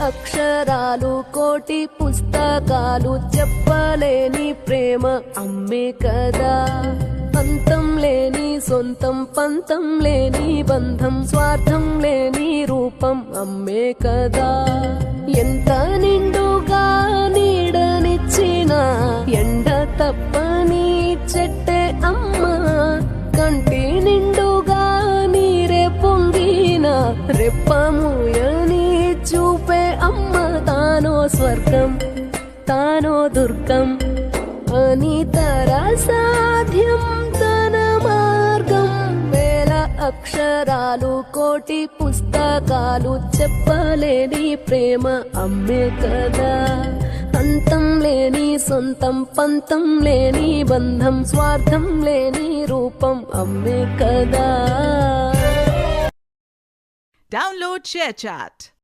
అక్షరాలు కోటి పుస్తకాలు చెప్పలేని ప్రేమ అమ్మే కదా. అంతం లేని సొంతం పంతం లేని బంధం స్వార్థం లేని రూపం అమ్మే కదా. ఎంత నిండుగా నీడనిచ్చిన ఎండ తప్పని చెట్టే అమ్మ. కంటి నిండుగా నీరే పొంగిన రెప్పముయని చూపే అమ్మ. తానో స్వర్గం తానో దుర్గం అని సాధ్యం తన మార్గం. వేల అక్షరాలు కోటి పుస్తకాలు చెప్పలేని ప్రేమ అమ్మే కదా. అంతం లేని సొంతం పంతం లేని బంధం స్వార్థం లేని రూపం అమ్మే కదా. Download ShareChat.